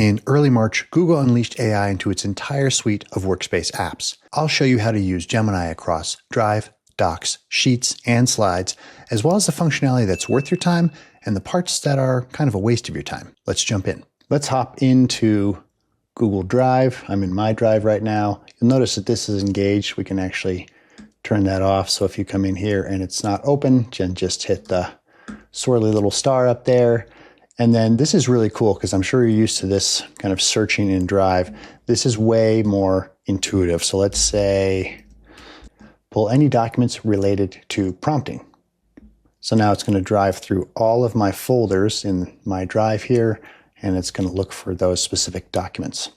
In early March, Google unleashed AI into its entire suite of Workspace apps. I'll show you how to use Gemini across Drive, Docs, Sheets, and Slides, as well as the functionality that's worth your time and the parts that are kind of a waste of your time. Let's jump in. Let's hop into Google Drive. I'm in my Drive right now. You'll notice that this is engaged. We can actually turn that off. So if you come in here and it's not open, just hit the swirly little star up there. And then this is really cool because I'm sure you're used to this kind of searching in Drive. This is way more intuitive. So let's say pull any documents related to prompting. So now it's going to drive through all of my folders in my Drive here, and it's going to look for those specific documents,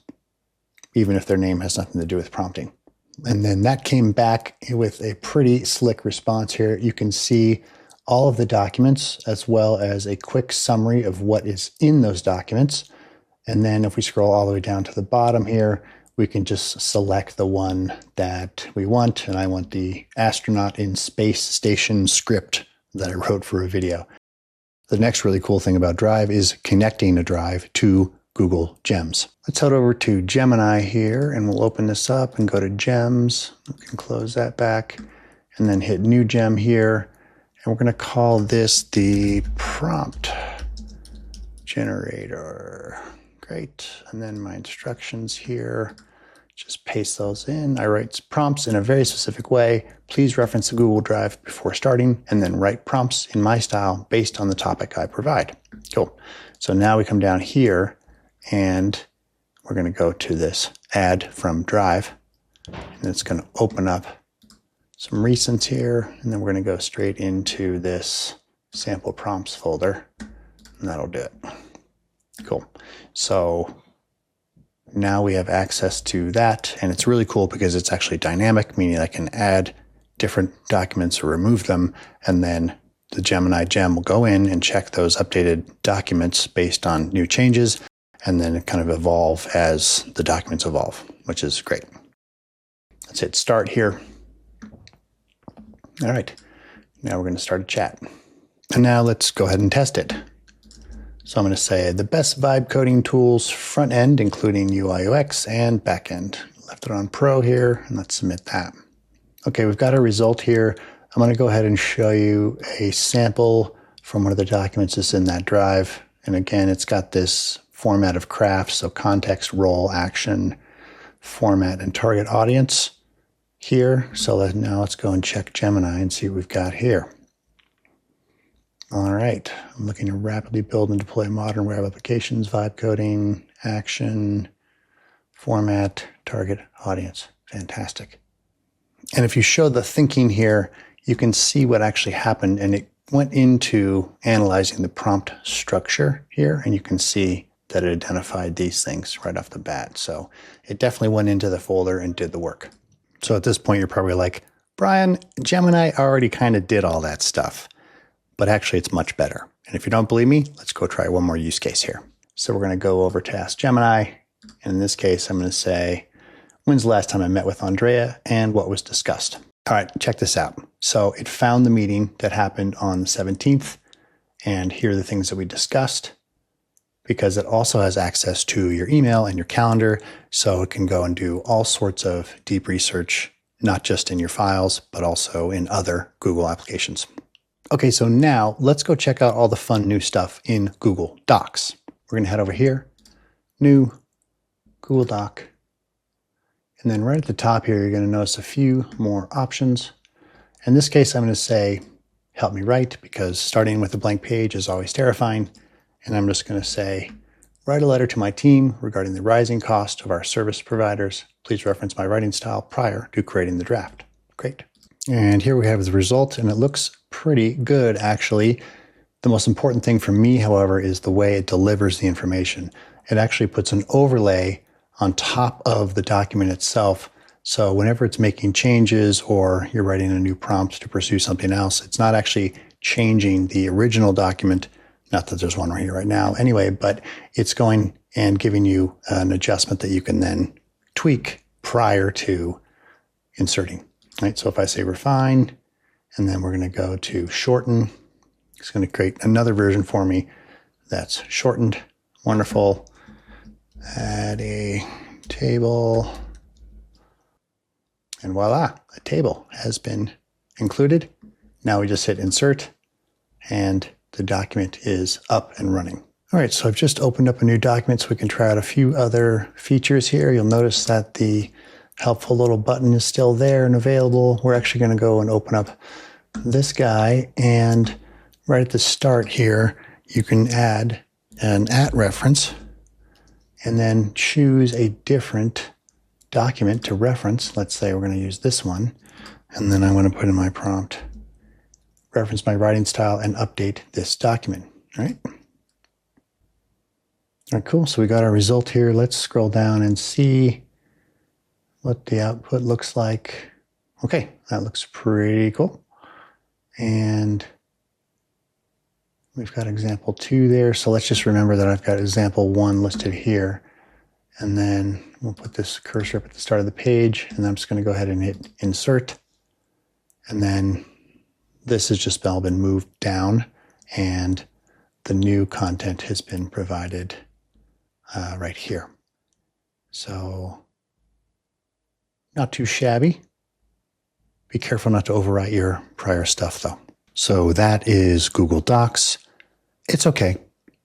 even if their name has nothing to do with prompting. And then that came back with a pretty slick response here. You can see all of the documents as well as a quick summary of what is in those documents. And then if we scroll all the way down to the bottom here, we can just select the one that we want. And I want the astronaut in space station script that I wrote for a video. The next really cool thing about Drive is connecting a Drive to Google Gems. Let's head over to Gemini here and we'll open this up and go to Gems. We can close that back and then hit New Gem here. And we're going to call this the prompt generator. Great. And then my instructions here, just paste those in. I write prompts in a very specific way. Please reference the Google Drive before starting and then write prompts in my style based on the topic I provide. Cool. So now we come down here and we're going to go to this add from Drive. And it's going to open up some recents here, and then we're going to go straight into this sample prompts folder, and that'll do it. Cool. So now we have access to that, and it's really cool because it's actually dynamic, meaning I can add different documents or remove them, and then the Gemini gem will go in and check those updated documents based on new changes, and then kind of evolve as the documents evolve, which is great. Let's hit start here. All right, now we're going to start a chat. And now let's go ahead and test it. So I'm going to say the best vibe coding tools, front end, including UI UX and back end. Left it on Pro here, and let's submit that. Okay, we've got a result here. I'm going to go ahead and show you a sample from one of the documents that's in that Drive. And again, it's got this format of craft, so context, role, action, format, and target audience here. So now let's go and check Gemini and see what we've got here. All right, I'm looking to rapidly build and deploy modern web applications, vibe coding, action, format, target audience. Fantastic. And if you show the thinking here, you can see what actually happened, and it went into analyzing the prompt structure here, and you can see that it identified these things right off the bat. So it definitely went into the folder and did the work. So at this point, you're probably like, Brian, Gemini already kind of did all that stuff, but actually it's much better. And if you don't believe me, let's go try one more use case here. So we're going to go over to Ask Gemini. And in this case, I'm going to say, when's the last time I met with Andrea and what was discussed? All right, check this out. So it found the meeting that happened on the 17th. And here are the things that we discussed, because it also has access to your email and your calendar. So it can go and do all sorts of deep research, not just in your files, but also in other Google applications. Okay, so now let's go check out all the fun new stuff in Google Docs. We're going to head over here, new, Google Doc. And then right at the top here, you're going to notice a few more options. In this case, I'm going to say, help me write, because starting with a blank page is always terrifying. And I'm just going to say, write a letter to my team regarding the rising cost of our service providers. Please reference my writing style prior to creating the draft. Great. And here we have the result, and it looks pretty good, actually. The most important thing for me, however, is the way it delivers the information. It actually puts an overlay on top of the document itself. So whenever it's making changes or you're writing a new prompt to pursue something else, it's not actually changing the original document. Not that there's one right here right now anyway, but it's going and giving you an adjustment that you can then tweak prior to inserting. Right? So if I say refine, and then we're going to go to shorten, it's going to create another version for me that's shortened. Wonderful. add a table, and voila, a table has been included. Now we just hit insert and the document is up and running. All right, so I've just opened up a new document so we can try out a few other features here. You'll notice that the helpful little button is still there and available. We're actually going to go and open up this guy, and right at the start here, you can add an @ reference and then choose a different document to reference. Let's say we're going to use this one, and then I want to put in my prompt, reference my writing style and update this document, right? All right, cool. So we got our result here. Let's scroll down and see what the output looks like. Okay, that looks pretty cool. And we've got example 2 there. So let's just remember that I've got example 1 listed here. And then we'll put this cursor up at the start of the page. And I'm just going to go ahead and hit insert. And then this has just all been moved down and the new content has been provided right here. So not too shabby. Be careful not to overwrite your prior stuff though. So that is Google Docs. It's okay.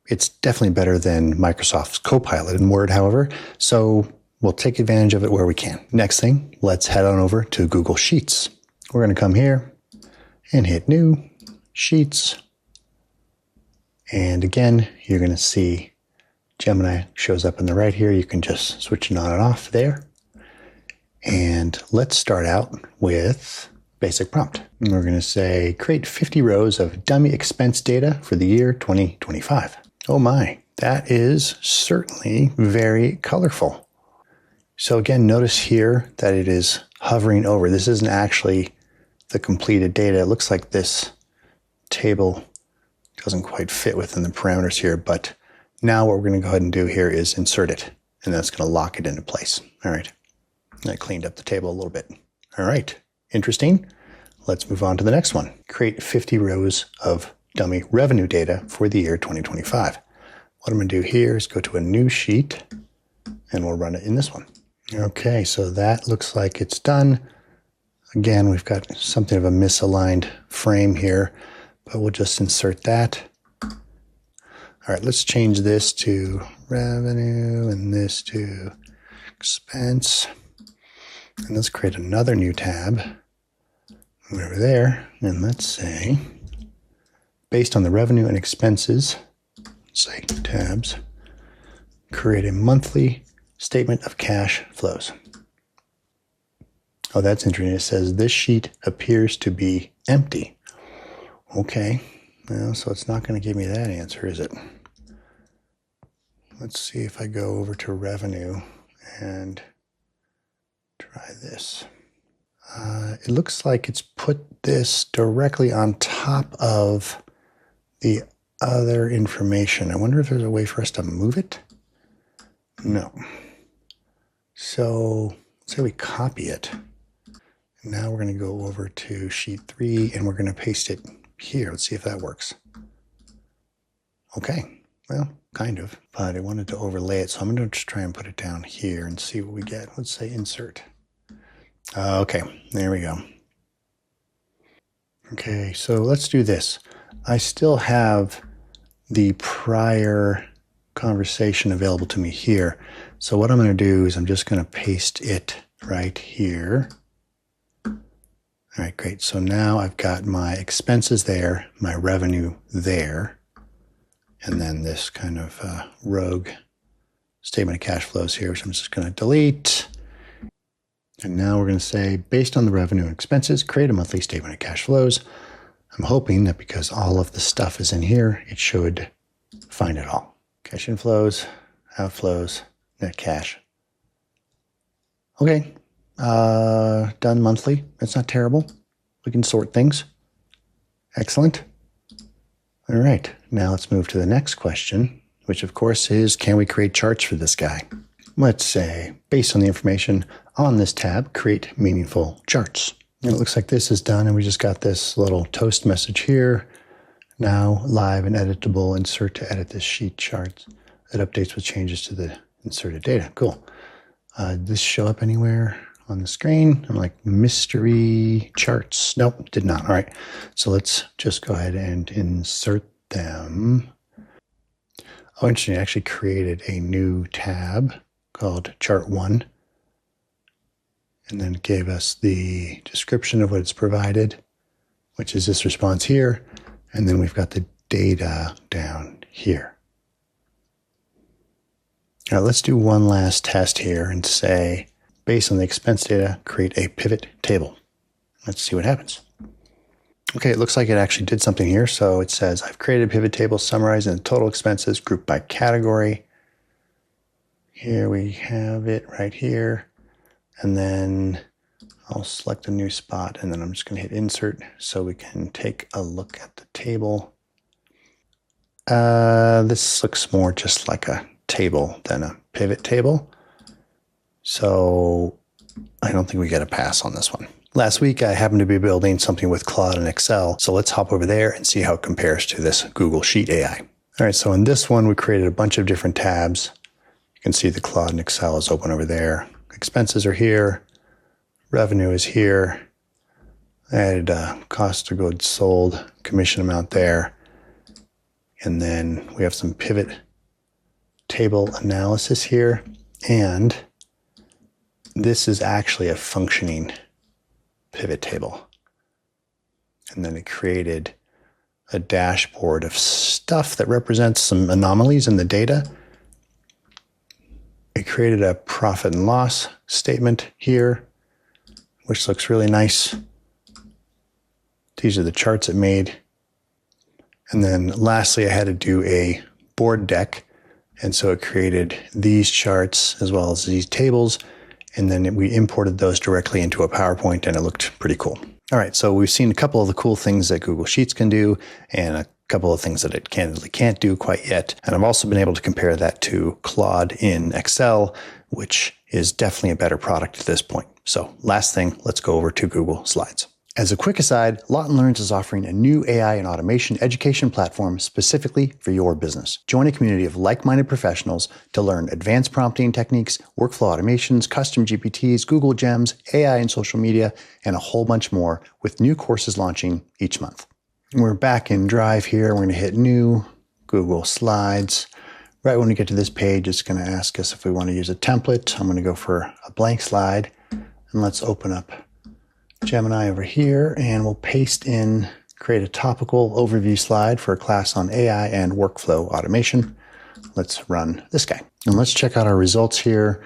It's definitely better than Microsoft's Copilot in Word, however. So we'll take advantage of it where we can. Next thing, let's head on over to Google Sheets. We're going to come here and hit New, Sheets. And again, you're going to see Gemini shows up in the right here. You can just switch it on and off there. And let's start out with basic prompt. And we're going to say, create 50 rows of dummy expense data for the year 2025. Oh my, that is certainly very colorful. So again, notice here that it is hovering over. This isn't actually the completed data. It looks like this table doesn't quite fit within the parameters here, but now what we're going to go ahead and do here is insert it, and that's going to lock it into place. All right. I cleaned up the table a little bit. All right. Interesting. Let's move on to the next one. Create 50 rows of dummy revenue data for the year 2025. What I'm going to do here is go to a new sheet, and we'll run it in this one. Okay, so that looks like it's done. Again, we've got something of a misaligned frame here, but we'll just insert that. All right, let's change this to revenue and this to expense. And let's create another new tab over there. And let's say, based on the revenue and expenses, say tabs, create a monthly statement of cash flows. Oh, that's interesting. It says this sheet appears to be empty. Okay, well, so it's not going to give me that answer, is it? Let's see if I go over to revenue and try this. It looks like it's put this directly on top of the other information. I wonder if there's a way for us to move it. No. So let's say we copy it. Now we're going to go over to sheet 3 and we're going to paste it here. Let's see if that works. Okay, well, kind of, but I wanted to overlay it, so I'm going to just try and put it down here and see what we get. Let's say insert. Okay, there we go. Okay, so let's do this. I still have the prior conversation available to me here. So what I'm going to do is I'm just going to paste it right here. All right, great. So now I've got my expenses there, my revenue there, and then this kind of rogue statement of cash flows here, which I'm just going to delete. And now we're going to say, based on the revenue and expenses, create a monthly statement of cash flows. I'm hoping that because all of the stuff is in here, it should find it all. Cash inflows, outflows, net cash. Okay, done monthly. That's not terrible. We can sort things. Excellent. All right, now let's move to the next question, which of course is, can we create charts for this guy? Let's say, based on the information on this tab, create meaningful charts. And it looks like this is done, and we just got this little toast message here. Now live and editable, insert to edit this sheet chart. It updates with changes to the Inserted data. Cool. This show up anywhere on the screen? I'm like, mystery charts. Nope, did not. All right. So let's just go ahead and insert them. Oh, interesting. I actually created a new tab called Chart 1. And then it gave us the description of what it's provided, which is this response here. And then we've got the data down here. All right, let's do one last test here and say, based on the expense data, create a pivot table. Let's see what happens. Okay, it looks like it actually did something here. So it says, I've created a pivot table summarizing the total expenses grouped by category. Here we have it right here. And then I'll select a new spot, and then I'm just going to hit insert so we can take a look at the table. This looks more just like a table than a pivot table. So I don't think we get a pass on this one. Last week, I happened to be building something with Claude and Excel. So let's hop over there and see how it compares to this Google Sheet AI. All right, so in this one, we created a bunch of different tabs. You can see the Claude and Excel is open over there. Expenses are here. Revenue is here. I added cost of goods sold, commission amount there. And then we have some pivot table analysis here. And this is actually a functioning pivot table. And then it created a dashboard of stuff that represents some anomalies in the data. It created a profit and loss statement here, which looks really nice. These are the charts it made. And then lastly, I had to do a board deck. And so it created these charts as well as these tables. And then we imported those directly into a PowerPoint, and it looked pretty cool. All right, so we've seen a couple of the cool things that Google Sheets can do and a couple of things that it candidly can't do quite yet. And I've also been able to compare that to Claude in Excel, which is definitely a better product at this point. So last thing, let's go over to Google Slides. As a quick aside, Lawton Learns is offering a new AI and automation education platform specifically for your business. Join a community of like-minded professionals to learn advanced prompting techniques, workflow automations, custom GPTs, Google Gems, AI and social media, and a whole bunch more with new courses launching each month. We're back in Drive here. We're going to hit New, Google Slides. Right when we get to this page, it's going to ask us if we want to use a template. I'm going to go for a blank slide, and let's open up Gemini over here, and we'll paste in, create a topical overview slide for a class on AI and workflow automation. Let's run this guy. And let's check out our results here.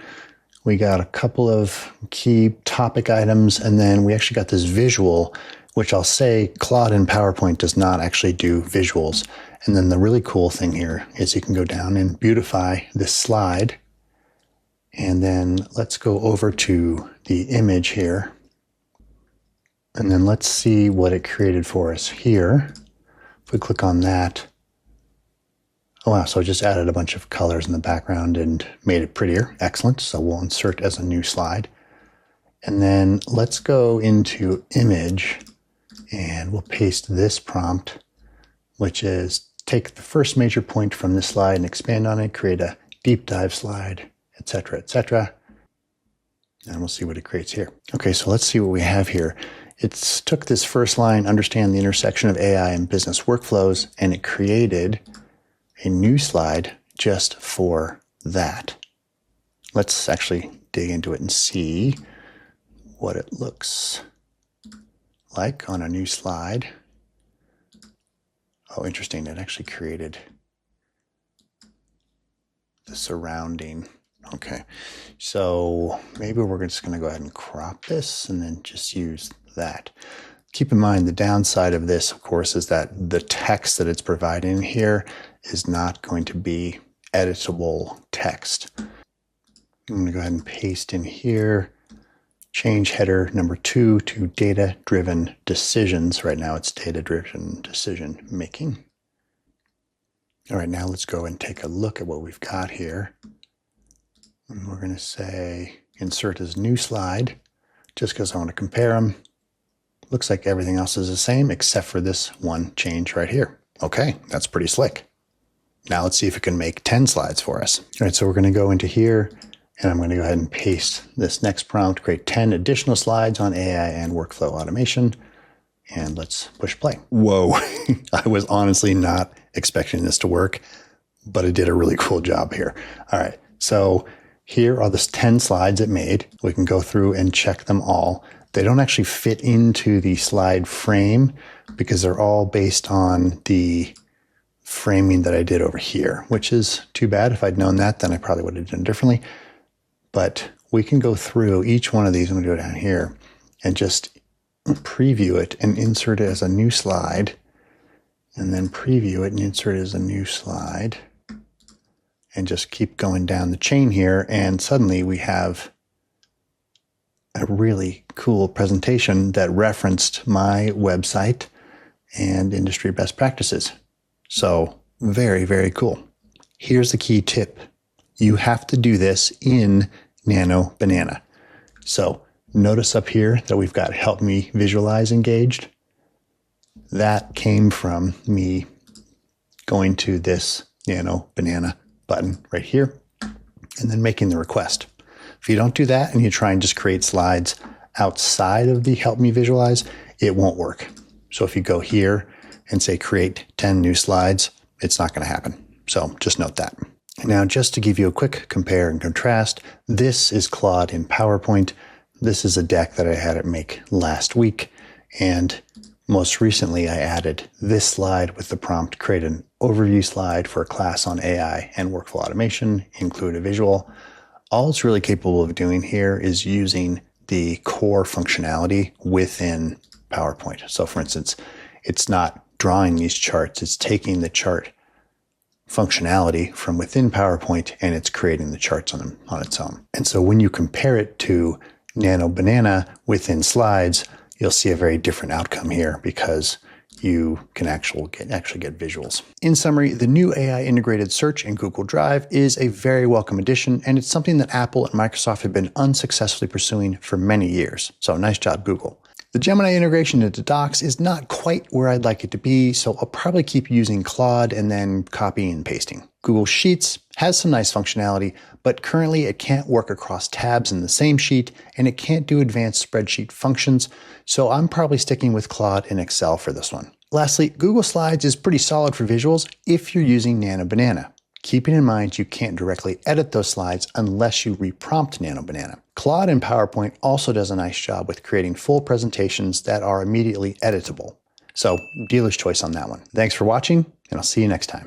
We got a couple of key topic items, and then we actually got this visual, which I'll say Claude in PowerPoint does not actually do visuals. And then the really cool thing here is you can go down and beautify this slide. And then let's go over to the image here. And then let's see what it created for us here. If we click on that, oh wow, so it just added a bunch of colors in the background and made it prettier. Excellent. So we'll insert as a new slide. And then let's go into image and we'll paste this prompt, which is take the first major point from this slide and expand on it, create a deep dive slide, etc., etc. And we'll see what it creates here. Okay, so let's see what we have here. It's took this first line, understand the intersection of AI and business workflows, and it created a new slide just for that. Let's actually dig into it and see what it looks like on a new slide. Oh, interesting. It actually created the surrounding. Okay, so maybe we're just going to go ahead and crop this and then just use that. Keep in mind the downside of this, of course, is that the text that it's providing here is not going to be editable text. I'm going to go ahead and paste in here, change header number 2 to data-driven decisions. Right now it's data-driven decision making. All right, now let's go and take a look at what we've got here. And we're going to say insert as new slide, just because I want to compare them. Looks like everything else is the same except for this one change right here. Okay, that's pretty slick. Now let's see if it can make 10 slides for us. All right, so we're going to go into here, and I'm going to go ahead and paste this next prompt, create 10 additional slides on AI and workflow automation. And let's push play. Whoa, I was honestly not expecting this to work, but it did a really cool job here. All right, so here are the 10 slides it made. We can go through and check them all. They don't actually fit into the slide frame because they're all based on the framing that I did over here, which is too bad. If I'd known that, then I probably would have done it differently. But we can go through each one of these. I'm going to go down here and just preview it and insert it as a new slide, and then preview it and insert it as a new slide, and just keep going down the chain here. And suddenly we have a really cool presentation that referenced my website and industry best practices. So very, very cool. Here's the key tip. You have to do this in Nano Banana. So notice up here that we've got Help Me Visualize engaged. That came from me going to this Nano Banana button right here and then making the request. If you don't do that and you try and just create slides outside of the Help Me Visualize, it won't work. So if you go here and say create 10 new slides, it's not going to happen. So just note that. Now, just to give you a quick compare and contrast, this is Claude in PowerPoint. This is a deck that I had it make last week. And most recently, I added this slide with the prompt, create an overview slide for a class on AI and workflow automation, include a visual. All it's really capable of doing here is using the core functionality within PowerPoint. So for instance, it's not drawing these charts, it's taking the chart functionality from within PowerPoint and it's creating the charts on its own. And so when you compare it to Nano Banana within slides, you'll see a very different outcome here because you can actually get visuals. In summary, the new AI integrated search in Google Drive is a very welcome addition, and it's something that Apple and Microsoft have been unsuccessfully pursuing for many years. So nice job, Google. The Gemini integration into Docs is not quite where I'd like it to be, so I'll probably keep using Claude and then copying and pasting. Google Sheets has some nice functionality, but currently it can't work across tabs in the same sheet, and it can't do advanced spreadsheet functions, so I'm probably sticking with Claude and Excel for this one. Lastly, Google Slides is pretty solid for visuals if you're using Nano Banana. Keeping in mind you can't directly edit those slides unless you reprompt Nano Banana. Claude in PowerPoint also does a nice job with creating full presentations that are immediately editable. So dealer's choice on that one. Thanks for watching, and I'll see you next time.